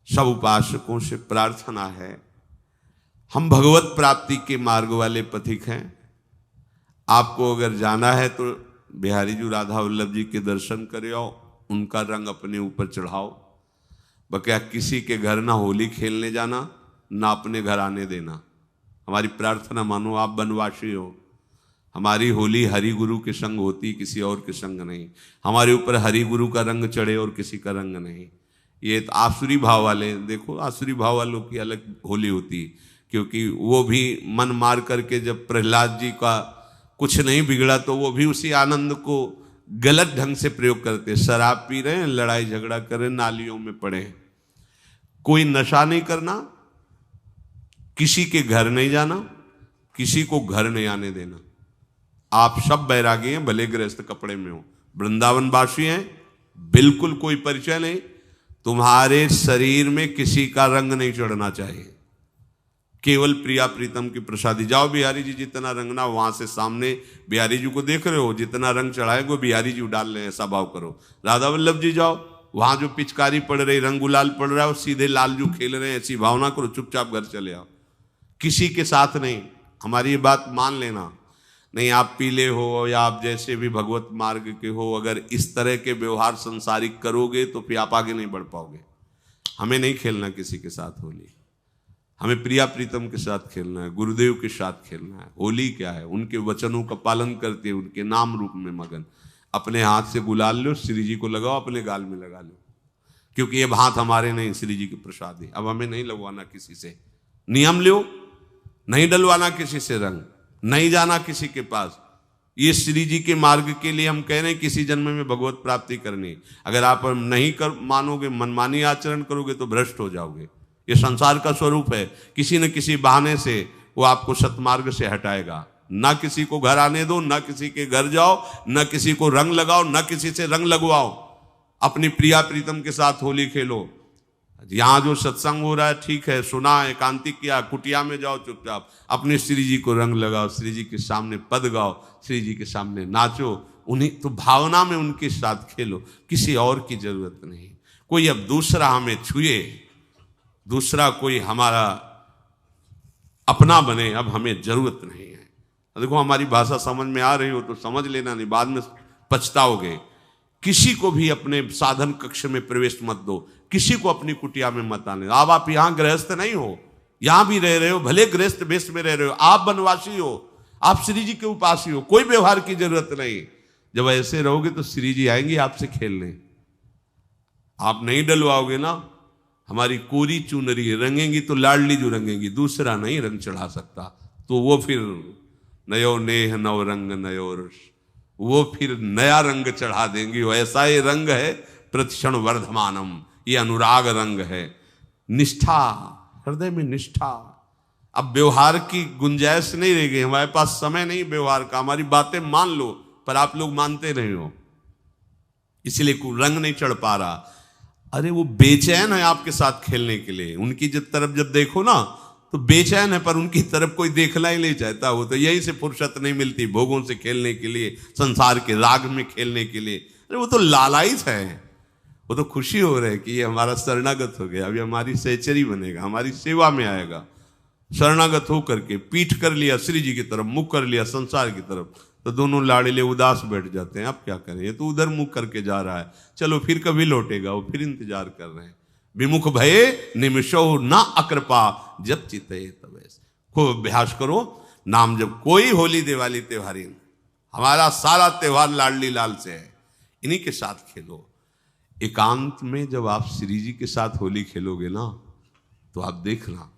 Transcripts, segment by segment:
सब उपासकों से प्रार्थना है, हम भगवत प्राप्ति के मार्ग वाले पथिक हैं। आपको अगर जाना है तो बिहारी जी राधा वल्लभ जी के दर्शन करे आओ, उनका रंग अपने ऊपर चढ़ाओ। बक्या किसी के घर ना होली खेलने जाना, ना अपने घर आने देना। हमारी प्रार्थना मानो, आप बनवासी हो। हमारी होली हरि गुरु के संग होती, किसी और के संग नहीं। हमारे ऊपर हरि गुरु का रंग चढ़े और किसी का रंग नहीं। ये तो आसुरी भाव वाले, देखो आसुरी भाव वालों की अलग होली होती, क्योंकि वो भी मन मार करके जब प्रहलाद जी का कुछ नहीं बिगड़ा तो वो भी उसी आनंद को गलत ढंग से प्रयोग करते। शराब पी रहे हैं, लड़ाई झगड़ा कर रहे हैं, नालियों में पड़े हैं। कोई नशा नहीं करना, किसी के घर नहीं जाना, किसी को घर नहीं आने देना। आप सब बैरागी हैं, भले गृहस्थ कपड़े में हो, वृंदावन वासी हैं, बिल्कुल कोई परिचय नहीं। तुम्हारे शरीर में किसी का रंग नहीं चढ़ना चाहिए, केवल प्रिया प्रीतम की प्रसादी। जाओ बिहारी जी जितना रंगना, वहां से सामने बिहारी जी को देख रहे हो, जितना रंग चढ़ाए वो बिहारी जी डाल रहे हैं, ऐसा भाव करो। राधा वल्लभ जी जाओ, वहां जो पिचकारी पड़ रही, रंग गुलाल पड़ रहा है, सीधे लालजू खेल रहे हैं, ऐसी भावना करो, चुपचाप घर चले आओ, किसी के साथ नहीं। हमारी ये बात मान लेना। नहीं आप पीले हो या आप जैसे भी भगवत मार्ग के हो, अगर इस तरह के व्यवहार संसारिक करोगे तो फिर आप आगे नहीं बढ़ पाओगे। हमें नहीं खेलना किसी के साथ होली, हमें प्रिया प्रीतम के साथ खेलना है, गुरुदेव के साथ खेलना है। होली क्या है, उनके वचनों का पालन करते हुए उनके नाम रूप में मगन। अपने हाथ से गुलाल लो, श्री जी को लगाओ, अपने गाल में लगा लो, क्योंकि ये हाथ हमारे नहीं, श्री जी के प्रसाद है। अब हमें नहीं लगवाना किसी से, नियम लो, नहीं डलवाना किसी से रंग, नहीं जाना किसी के पास। ये श्री जी के मार्ग के लिए हम कह रहे हैं, किसी जन्म में भगवत प्राप्ति करनी। अगर आप नहीं कर मानोगे, मनमानी आचरण करोगे तो भ्रष्ट हो जाओगे। ये संसार का स्वरूप है, किसी न किसी बहाने से वो आपको सतमार्ग से हटाएगा। ना किसी को घर आने दो, ना किसी के घर जाओ, ना किसी को रंग लगाओ, ना किसी से रंग लगवाओ। अपनी प्रिया प्रीतम के साथ होली खेलो। यहाँ जो सत्संग हो रहा है ठीक है, सुना, एकांतिक किया, कुटिया में जाओ चुपचाप, अपने श्री जी को रंग लगाओ, श्री जी के सामने पद गाओ, श्री जी के सामने नाचो, उन्हीं तो भावना में उनके साथ खेलो, किसी और की जरूरत नहीं। कोई अब दूसरा हमें छुए, दूसरा कोई हमारा अपना बने, अब हमें जरूरत नहीं है। देखो हमारी भाषा समझ में आ रही हो तो समझ लेना, नहीं बाद में पछताओगे। किसी को भी अपने साधन कक्ष में प्रवेश मत दो, किसी को अपनी कुटिया में मत आने। अब आप यहां गृहस्थ नहीं हो, यहां भी रह रहे हो, भले गृहस्थ वेश में रह रहे हो, आप बनवासी हो, आप श्री जी के उपासी हो, कोई व्यवहार की जरूरत नहीं। जब ऐसे रहोगे तो श्री जी आएंगे आपसे खेलने। आप नहीं डलवाओगे ना, हमारी कोरी चुनरी रंगेंगी तो लाडली जो रंगेंगी, दूसरा नहीं रंग चढ़ा सकता। तो वो फिर नयो नेह नव रंग नयो रस, वो फिर नया रंग चढ़ा देंगी। ऐसा ये रंग है प्रतिक्षण वर्धमानम, ये अनुराग रंग है, निष्ठा, हृदय में निष्ठा। अब व्यवहार की गुंजाइश नहीं रह गई, हमारे पास समय नहीं व्यवहार का। हमारी बातें मान लो पर आप लोग मानते नहीं हो, इसलिए रंग नहीं चढ़ पा रहा। अरे वो बेचैन है आपके साथ खेलने के लिए, उनकी तरफ जब देखो ना तो बेचैन है, पर उनकी तरफ कोई देखना ही नहीं चाहता। वो तो यही से फुर्सत नहीं मिलती भोगों से खेलने के लिए, संसार के राग में खेलने के लिए। अरे वो तो लालायित है, वो तो खुशी हो रहे कि ये हमारा शरणागत हो गया, अभी हमारी सहचरी बनेगा, हमारी सेवा में आएगा। शरणागत हो करके पीठ कर लिया श्री जी की तरफ, मुख कर लिया संसार की तरफ, तो दोनों लाड़िले उदास बैठ जाते हैं। अब क्या करें, ये तो उधर मुख करके जा रहा है, चलो फिर कभी लौटेगा, वो फिर इंतजार कर रहे हैं। विमुख भये निमिषो ना अकृपा, जब चिते तब। खूब अभ्यास करो नाम जब। कोई होली दिवाली त्योहारी, हमारा सारा त्योहार लाडली लाल से है, इन्हीं के साथ खेलो। एकांत में जब आप श्री जी के साथ होली खेलोगे ना, तो आप देखना,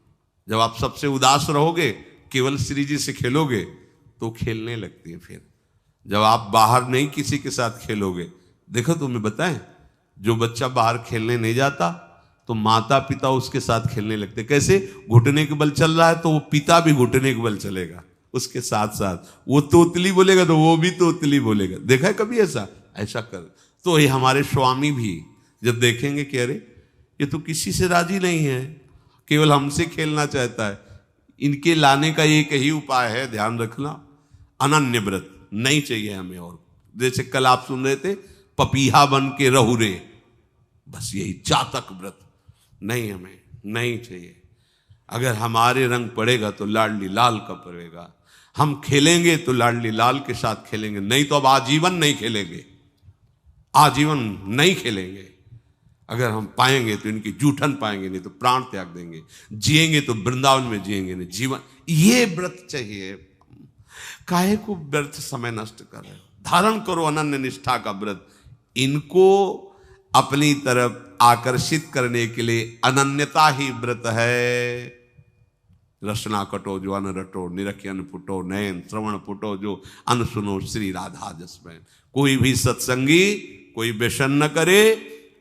जब आप सबसे उदास रहोगे, केवल श्री जी से खेलोगे तो खेलने लगती है। फिर जब आप बाहर नहीं किसी के साथ खेलोगे, देखो तुम्हें बताएं, जो बच्चा बाहर खेलने नहीं जाता तो माता पिता उसके साथ खेलने लगते। कैसे, घुटने के बल चल रहा है तो वो पिता भी घुटने के बल चलेगा उसके साथ साथ। वो तोतली बोलेगा तो वो भी तोतली बोलेगा। देखा है कभी ऐसा? ऐसा कर। तो ये हमारे स्वामी भी जब देखेंगे कि अरे ये तो किसी से राजी नहीं है, केवल हमसे खेलना चाहता है, इनके लाने का एक ही उपाय है, ध्यान रखना, अनन्य व्रत नहीं चाहिए हमें। और जैसे कल आप सुन रहे थे, पपीहा बन के रहू रे, बस यही चातक व्रत। नहीं, हमें नहीं चाहिए। अगर हमारे रंग पड़ेगा तो लाडली लाल का पड़ेगा। हम खेलेंगे तो लाडली लाल के साथ खेलेंगे, नहीं तो अब आजीवन नहीं खेलेंगे, आजीवन नहीं खेलेंगे। अगर हम पाएंगे तो इनकी जूठन पाएंगे, नहीं तो प्राण त्याग देंगे। जिएंगे तो वृंदावन में जिएंगे, नहीं जीवन। ये व्रत चाहिए। काहे को व्यर्थ समय नष्ट कर रहे हो? धारण करो अनन्य निष्ठा का व्रत। इनको अपनी तरफ आकर्षित करने के लिए अनन्यता ही व्रत है। रसना कटो जो अन रटो, निरखियन फुटो नयन, श्रवण फुटो जो अन सुनो, श्री राधा जसमैन। कोई भी सत्संगी कोई व्यसन न करे,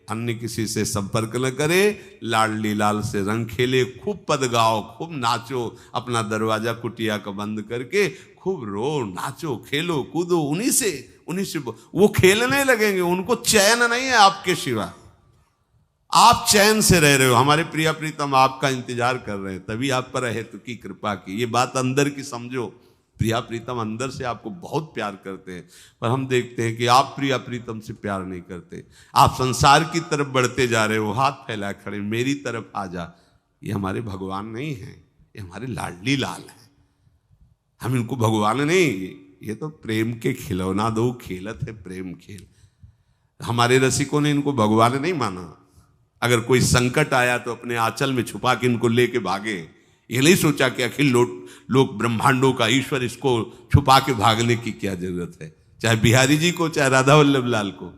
अन्य किसी से संपर्क न करे, लाडली लाल से रंग खेले, खूब पद गाओ, खूब नाचो, अपना दरवाजा कुटिया का बंद करके खूब रो, नाचो, खेलो, कूदो, उन्हीं से वो खेलने लगेंगे। उनको चैन नहीं है आपके सिवा। आप चैन से रह रहे हो। हमारे प्रिया प्रीतम आपका इंतजार कर रहे हैं, तभी आप पर हेतु की कृपा की। ये बात अंदर की समझो। प्रिया प्रीतम अंदर से आपको बहुत प्यार करते हैं, पर हम देखते हैं कि आप प्रिया प्रीतम से प्यार नहीं करते। आप संसार की तरफ बढ़ते जा रहे हो, हाथ फैला खड़े, मेरी तरफ आ जा। ये हमारे भगवान नहीं है, ये हमारे लाडली लाल है। हम इनको भगवान नहीं, ये तो प्रेम के खिलौना दो खेलत है प्रेम खेल। हमारे रसिकों ने इनको भगवान नहीं माना। अगर कोई संकट आया तो अपने आंचल में छुपा के इनको लेके भागे। ये नहीं सोचा कि अखिल लोक ब्रह्मांडों का ईश्वर, इसको छुपा के भागने की क्या जरूरत है। चाहे बिहारी जी को, चाहे राधा वल्लभ लाल को,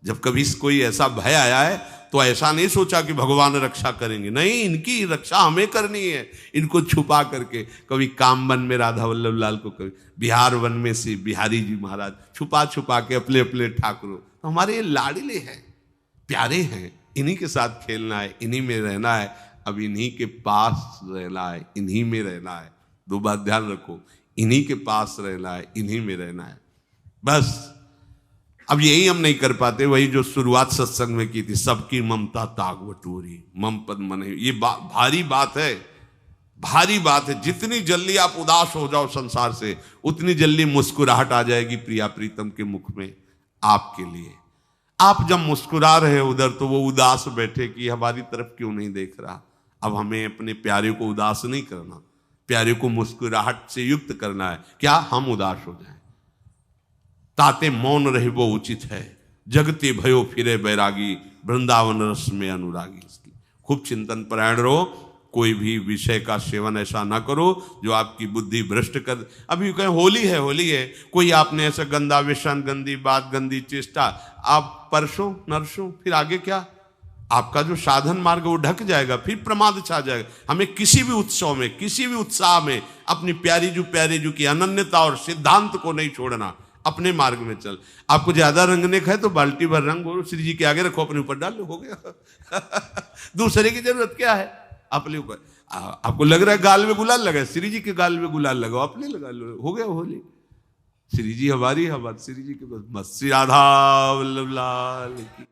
जब कभी कोई ऐसा भय आया है तो ऐसा नहीं सोचा कि भगवान रक्षा करेंगे। नहीं, इनकी रक्षा हमें करनी है। इनको छुपा करके, कभी काम वन में राधा वल्लभ लाल को, कभी बिहार वन में से बिहारी जी महाराज, छुपा छुपा के अपने अपने ठाकुरों। तो हमारे ये लाडले हैं, प्यारे हैं, इन्हीं के साथ खेलना है, इन्हीं में रहना है। अब इन्हीं के पास रहना है, इन्हीं में रहना है। दो बात ध्यान रखो, इन्हीं के पास रहना है, इन्हीं में रहना है, बस। अब यही हम नहीं कर पाते, वही जो शुरुआत सत्संग में की थी, सबकी ममता ताग बटोरी, मम पद मन। ये भारी बात है, भारी बात है। जितनी जल्दी आप उदास हो जाओ संसार से, उतनी जल्दी मुस्कुराहट आ जाएगी प्रिया प्रीतम के मुख में आपके लिए। आप जब मुस्कुरा रहे उधर, तो वो उदास बैठे कि हमारी तरफ क्यों नहीं देख रहा। अब हमें अपने प्यारे को उदास नहीं करना, प्यारे को मुस्कुराहट से युक्त करना है। क्या हम उदास हो जाएं? ताते मौन रहे वो उचित है, जगते भयो फिरे बैरागी, वृंदावन रस में अनुरागी। खूब चिंतन परायण रहो, कोई भी विषय का सेवन ऐसा ना करो जो आपकी बुद्धि भ्रष्ट कर। अभी कहें होली है, कोई आपने ऐसा गंदा व्यसन, गंदी बात, गंदी चेष्टा, आप परसों नरसों, फिर आगे क्या? आपका जो साधन मार्ग वो ढक जाएगा, फिर प्रमाद छा जाएगा। हमें किसी भी उत्सव में, किसी भी उत्साह में अपनी प्यारी जू की अनन्यता और सिद्धांत को नहीं छोड़ना। अपने मार्ग में चल। आपको ज्यादा रंगने का है तो बाल्टी भर रंग और श्री जी के आगे रखो, अपने ऊपर डाल लो, हो गया। दूसरे की जरूरत क्या है? अपने ऊपर। आपको लग रहा है गाल में गुलाल लगा, श्री जी के गाल में गुलाल लगाओ, अपने लगा लो, हो गया होली। श्री जी हमारी, हमारे श्री जी के बस। श्री राधा वल्लभ लाल की।